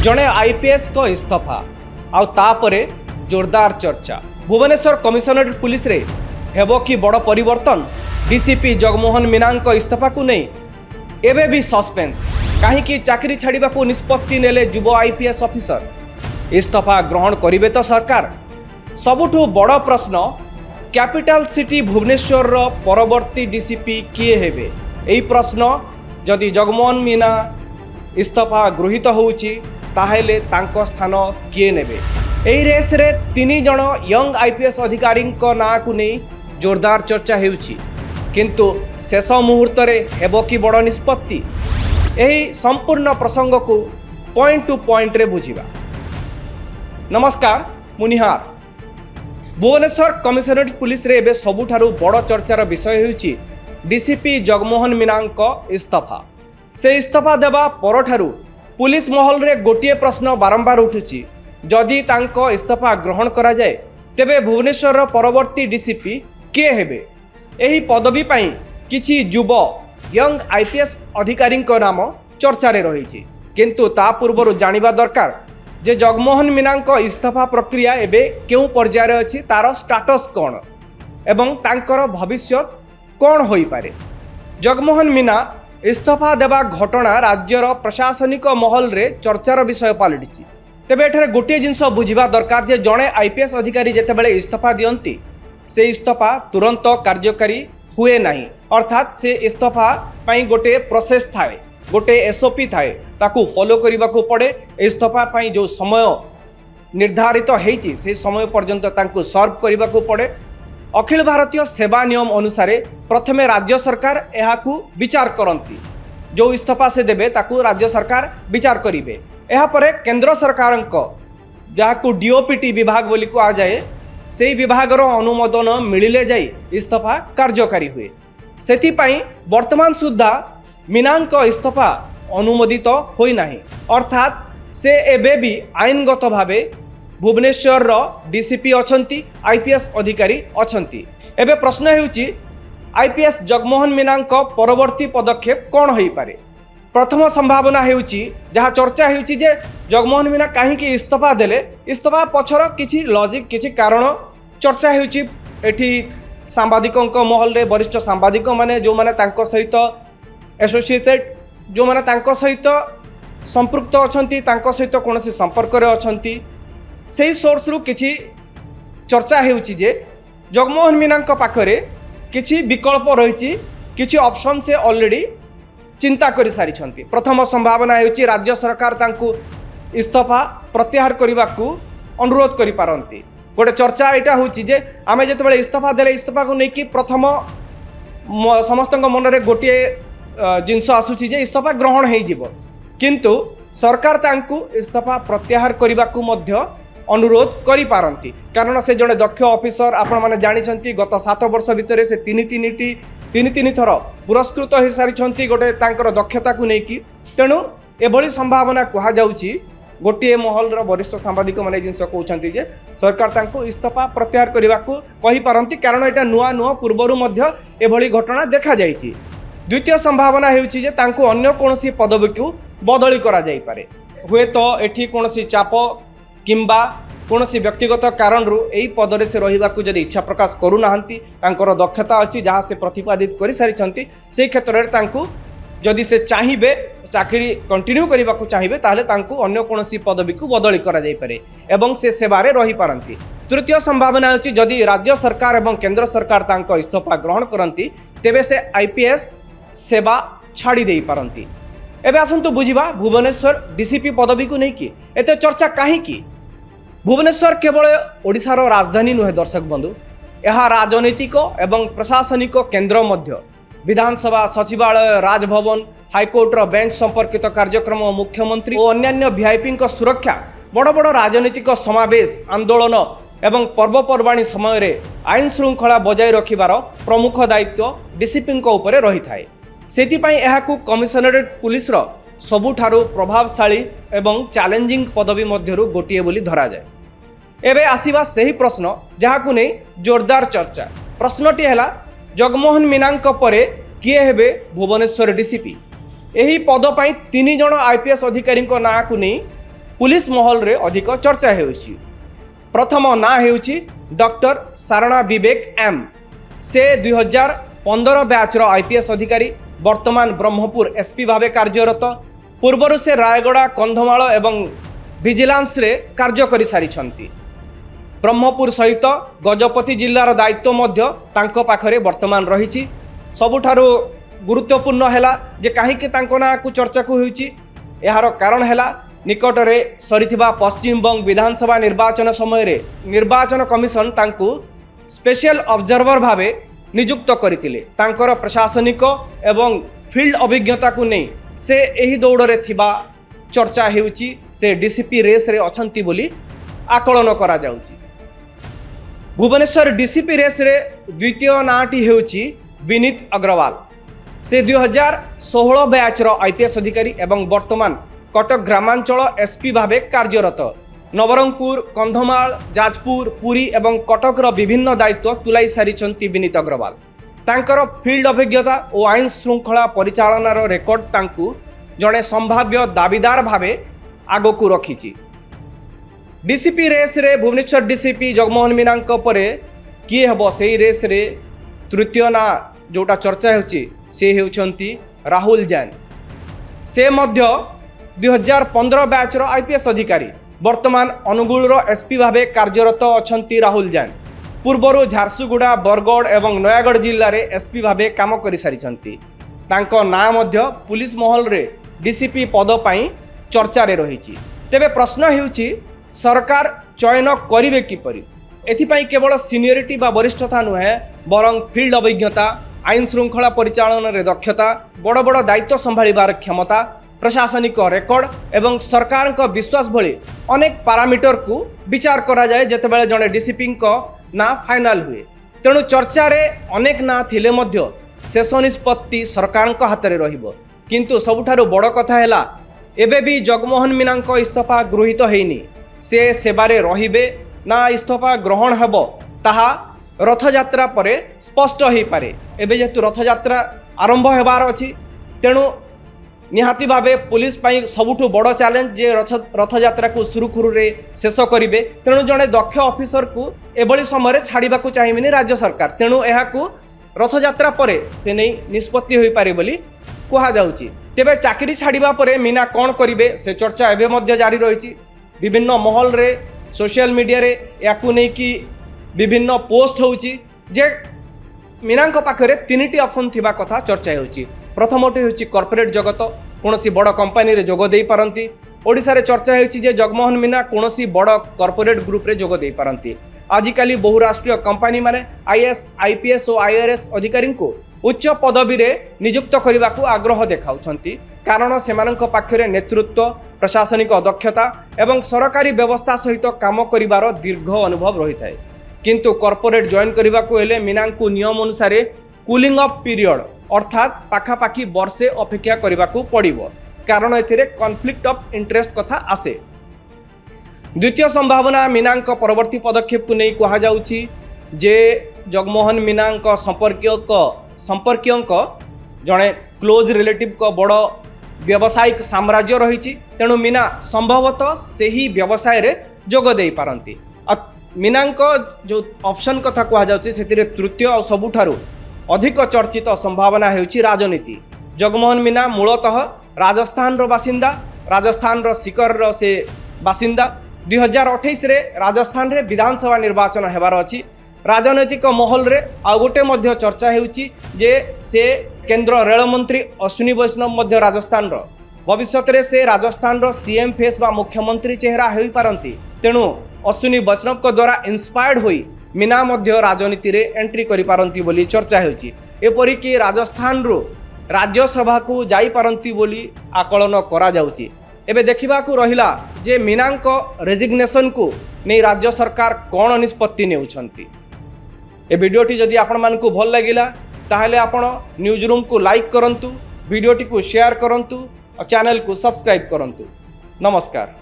जड़े आईपीएस को इस्तफा आउे जोरदार चर्चा। भुवनेश्वर कमिशनरेट पुलिस रे हेबो कि बड़ परिवर्तन। डीसीपी जगमोहन मीना इस्तफा को नहीं एबे भी सस्पेंस। कहीं चाकरी छाड़ा को निष्पत्ति नेले युव आईपीएस ऑफिसर। इस्तफा ग्रहण करिवे तो सरकार। सबुठु बड़ प्रश्न, कैपिटल सिटी भुवनेश्वर रो परवर्ती डीसीपी किए हेबे? एही प्रश्न जदि जगमोहन मीना इस्तफा गृहीत होउची ताहेले तांको स्थान किए नेबे? एही रेस रे 3 जण यंग आईपीएस अधिकारी ना को नहीं जोरदार चर्चा हेउची, किंतु शेष मुहूर्त रे हेबो कि बड़ निष्पत्ति? एही संपूर्ण प्रसंग को पॉइंट टू पॉइंट रे बुझिबा। नमस्कार, मुनिहार। भुवनेश्वर कमिशनरेट पुलिस रे एबे सबुठारु बड़ चर्चार विषय हेउची डीसीपी जगमोहन मीना इस्तफा। से इस्तफा देवा परठारु पुलिस महल रे गोटे प्रश्न बारंबार उठुची, जदि तांको इस्तफा ग्रहण करा जाए तेबे भुवनेश्वर परवर्ती डीसीपी किए हेबे? एही पदवी पाई किछि युव यंग आईपीएस अधिकारी नाम चर्चा रे रहिछि, किंतु ता पूर्व जानिबा दरकार जे जगमोहन मीना इस्तफा प्रक्रिया एबे केउ पर्यायर अछि, तार स्टाटस कौन एवं तांकर भविष्य कौन होई पारे। जगमोहन मीना इस्तफा देवा घटना राज्यर प्रशासनिक महल रे चर्चार विषय पलटिछि। तेबे एठारे गोटे जिनस बुझिबा दरकार जे जड़े आईपीएस अधिकारी जेतेबेले इस्तफा दियंती से इस्तफा तुरंत कार्यकारी हुए नहीं, अर्थात से इस्तफा पाई गोटे प्रोसेस थाए, गोटे एसओपी थाए, ताकू फॉलो करने को पड़े। इस्तफा पाई जो समय निर्धारित होइछि से समय पर्यंत तांकू सर्व करने को पड़े। अखिल भारतीय सेवा नियम अनुसार प्रथमे राज्य सरकार एहाकू विचार करती, जो इस्तफा से देबे ताकू राज्य सरकार विचार करिवे। एहा परे केंद्र सरकार जहाकू डीओपीटी विभाग बोली को आ जाए, से विभागर अनुमोदन मिलिले जाई इस्तफा कार्यकारी हुए। सेथिपाई वर्तमान सुद्धा मीना इस्तफा अनुमोदित होई नाही, अर्थात से एबे भी आईनगत भावे भुवनेश्वर रो डीसीपी अछंती, आईपीएस अधिकारी अछंती। एबे प्रश्न हेउची आईपीएस जगमोहन मीना परवर्ती पदक्षेप कौन होई पारे? प्रथम संभावना हेउची जहाँ चर्चा हेउची जे जगमोहन मीना कहीं इस्तफा देले, इस्तफा पछर किछि लॉजिक किछि कारण चर्चा हेउची। एठी सांबादिकों महल रे वरिष्ठ सांबादिक माने जो माने तांको सहित एसोसिएटेड, जो माने तांको सहित संपृक्त अछंती, तांको सहित कोनोसी संपर्क रे अछंती, सेही सोर्स रु किछि चर्चा हेउची जे जगमोहन मीना पाखरे किछि विकल्प रहिछि, किछि ऑप्शन से ऑलरेडी चिंता करि सारिछंती। प्रथम संभावना हेउची राज्य सरकार तांकू इस्तफा प्रत्याहार करबाकू अनुरोध करि पारंती। गोटे चर्चा एटा होउची जे आमे जेतेबेले इस्तफा देले इस्तफा को नेकी प्रथम समस्तक मन रे गोटे जिनस आसुची जे इस्तफा ग्रहण हेइ जिवो, किंतु सरकार तांकू इस्तफा प्रत्याहार करबाकू मध्य अनुरोध करि पारंती। कारण से जड़े दक्ष ऑफिसर आपण माने जानिछंती, गत 7 वर्ष भितर से तीन थर पुरस्कृत हो सारी गोटे तांकर दक्षता को लेकिन। तेणु एभली संभावना कहा जाउची, गोटे महल वरिष्ठ सांबादिक माने जिनस कहउछंती जे सरकार तांको इस्तफा प्रत्याहार करबाकू कहि पारंती, कारण एटा नुआ नुआ पूर्वरु मध्य एभली घटना देखा जाइछि। द्वितीय संभावना हेउची जे तांको अन्य कोनोसी पदवी को बदली करा जाई पारे। हुए तो एठी कोनोसी चाप किंबा कोनोसी व्यक्तिगत कारण रु एई पदरे से रहिबाकू जदि इच्छा प्रकाश करू नाहंती, तांकर दक्षता अछि जहाँ से प्रतिपादित करि सारिछंती, से क्षेत्र रे तांकू जदि से चाहिबे चाकरी कंटिन्यू करबाकू चाहिबे ताहले तांकू अन्य कोनोसी पदवी को बदली करा जाई पारे एवं से सेवारे रही पारंती। तृतीय संभावना अछि जदि राज्य सरकार एवं केंद्र सरकार तांको इस्तफा ग्रहण करंती तेबे से आईपीएस सेवा छाड़ी देई पारंती। एबे आसंतु बुझिबा भुवनेश्वर डीसीपी पदवी को नेकी एते चर्चा काहे की? भुवनेश्वर केवल ओडिशार राजधानी नुहे दर्शक बंधु, यह राजनैतिक एवं प्रशासनिक केन्द्र मध्य। विधानसभा, सचिवालय, राजभवन, हाईकोर्टर बेंच संपर्कित कार्यक्रम, मुख्यमंत्री और अन्यान्य वीआईपी सुरक्षा, बड़ बड़ राजनैतिक समावेश, आंदोलन एवं पर्वपर्वाणी समय रे आईन श्रृंखला बजाय रखिबार प्रमुख दायित्व डीसीपी उपरे रही थाए। सेथिपाई एहाकू कमिशनरेट पुलिस रो सबुठारु प्रभावशाली एवं चैलेंजिंग पदवी मध्यरु गोटिए बोली धरा जाए। एबे आसीबा सही प्रश्न जहाकू नहीं जोरदार चर्चा। प्रश्नटी है जगमोहन मीना परे किए हेबे भुवनेश्वर डीसीपी? यही पद पाई 3 जण आईपीएस अधिकारी ना को नहीं पुलिस महल रे अधिक चर्चा हेउछि। प्रथम ना हेउछि डॉक्टर सारणा विवेक एम। से 2015 बैच आईपीएस अधिकारी, वर्तमान ब्रह्मपुर एसपी भावे कार्यरत। पूर्वर से रायगड़ा, कंधमाल एवं विजिलेंस रे कार्य करि सारिछंती। ब्रह्मपुर सहित गजपति जिल्लार दायित्व मध्य तांको पाखरे वर्तमान रहिछि। सबुठारु गुरुत्वपूर्ण हैला जे काहीकि तांको ना को चर्चा को होइछि। एहार कारण हैला निकटरे सरिथिबा पश्चिम बंग विधानसभा निर्वाचन समय रे निर्वाचन कमिशन तांको स्पेशल ऑब्जर्वर भावे नियुक्त करथिले। तांकर प्रशासनिक एवं फील्ड अभिज्ञता को नहीं से एही दौड़रे थिबा चर्चा हेउछि। से डीसीपी रेस रे अछंती बोली आकलन करा जाउछि। भुवनेश्वर डीसीपी रेस रे द्वितीय नाटी हेउछि विनीत अग्रवाल। से 2016 बैच आईपीएस अधिकारी एवं वर्तमान कटक ग्रामांचल एसपी भावे कार्यरत। नवरंगपुर, कंधमाल, जाजपुर, पुरी एवं कटकर विभिन्न दायित्व तुलाई सारिछंती विनीत अग्रवाल। तांकर फील्ड अभिज्ञता और आईन श्रृंखला परिचालनार रेकर्ड तांकु जड़े संभाव्य दाबीदार भावे आगकू रखिछि। डीसीपी रेस रे भुवनेश्वर डीसीपी जगमोहन मीना परे किए हेबो सेही रेस रे तृतीय ना जोटा चर्चा हेउछि से हेउछंती राहुल जैन। से मध्य 2015 बैच आईपीएस अधिकारी, वर्तमान अनुगुल एसपी भावे कार्यरत अछंती राहुल जैन। पूर्वर झारसुगुड़ा, बरगढ़ एवं नयागढ़ जिल्ला रे एसपी भावे काम करि सारिछंती। तांको ना मध्य पुलिस महल रे डीसीपी पद पई चर्चा रे रहिछि। तेबे प्रश्न हेउछि सरकार चयन करिवे किपरि? एथिपाई केवल सीनियरिटी बा वरिष्ठता नुहे बरं फील्ड अभिज्ञता, आईन श्रृंखला परिचालन रे दक्षता, बड़ बड़ दायित्व संभाळिबार क्षमता, प्रशासनिक रेकर्ड एवं सरकार का विश्वास भली अनेक पारामीटर को विचार करा जाए जेतेबेले जड़े डीसीपी ना फाइनाल हुए। तेणु चर्चा रे अनेक ना थिले मध्य शेष निष्पत्ति सरकार हाथ में रहिबो। किंतु सबुठारु बड़ कथा हैला एबे भी जगमोहन मीना इस्तीफा गृहीत हैनी। से सेवारे रहिबे ना इस्तीफा ग्रहण हेबो ताहा रथयात्रा परे स्पष्ट हो पारे। एबे जेतु रथयात्रा आरंभ हेबार अछि तेणु निहाती भावे पुलिस पाई सबुठु बड़ चैलेंज जे रथयात्रा को सुरुखुरु रे शेष करिवे। तेणु जड़े दक्ष ऑफिसर को एभली समय छाड़ा को चाहिए राज्य सरकार। तेणु यह रथयात्रा परे से नहीं निष्पत्ति हो पारे बोली कहा जाउची। तेबे चाकरी छाड़िबा परे मीना कौन करिवे से चर्चा एबे मध्य जारी रही। विभिन्न महल रे सोशल मीडिया रे याकू नहीं कि विभिन्न पोस्ट होउची जे मीना पाखरे तीनिटी ऑप्शन थिबा कथा चर्चा होउची। प्रथमटी होउची कॉर्पोरेट जगत, कोनोसी बड़ कंपनी रे जोग देई पारंती। ओडिसा रे चर्चा होउची जे जगमोहन मीना कोनोसी बड़ कॉर्पोरेट ग्रुप रे जोग देई पारंती। आजिकाली बहुराष्ट्रीय कंपनी माने आईएएस, आईपीएस और आईआरएस अधिकारी को उच्च पदवी रे नियुक्त करने को आग्रह देखाउछंती। कारण सेमानंक पाखरे नेतृत्व, प्रशासनिक दक्षता एवं सरकारी व्यवस्था सहित काम करिवार दीर्घ अनुभव रही थाए। किंतु कॉर्पोरेट जॉइन करने को हेले मीना को नियम अनुसार कूलिंग ऑफ पीरियड अर्थात पाखापाखि वर्षे अपेक्षा करने को पड़िबो। कारण एथिरे कॉन्फ्लिक्ट ऑफ इंटरेस्ट कथा आसे। द्वितीय संभावना मीना परवर्ती पदक्षेप को नहीं कहा जाउची जे जगमोहन मीना संपर्कीय जड़े क्लोज रिलेटिव को बड़ व्यावसायिक साम्राज्य रही। तेणु मीना संभवतः से ही व्यवसाय रे जोग दे पारंती। मीना जो ऑप्शन कथा कहा जाउची सेतिरे तृतीय और सबुठारु अधिक चर्चित संभावना हेउची राजनीति। जगमोहन मीना मूलतः राजस्थान रो बासिंदा, राजस्थान रो सिकर रो से बासिंदा। 2028 रे राजस्थान रे विधानसभा निर्वाचन हेबार अछि। राजनैतिक महल रे आ गोटे मध्य चर्चा हेउची जे से केंद्र रेल मंत्री अश्विनी वैष्णव मध्य राजस्थान रो भविष्य रे से राजस्थान रो सीएम फेस बा मुख्यमंत्री चेहरा होई पारंती। तेणु अश्विनी वैष्णव को द्वारा इंस्पायर्ड होई मीना मध्य राजनीति रे एंट्री करि पारंती बोली चर्चा हेउची। एपरि कि राजस्थान रो राज्यसभा को जाई पारंती बोली आकलन करा जाउची। एबे देखिबा को रहिला जे मीना रेजिग्नेशन को नहीं राज्य सरकार कौन निष्पत्ति नेउछंती। ए वीडियोटी जदि आपण मानकु भल लागिला ताहले आपण न्यूज रूम को लाइक करंतु, वीडियोटी को शेयर करंतु और चैनल को सब्सक्राइब करंतु। नमस्कार।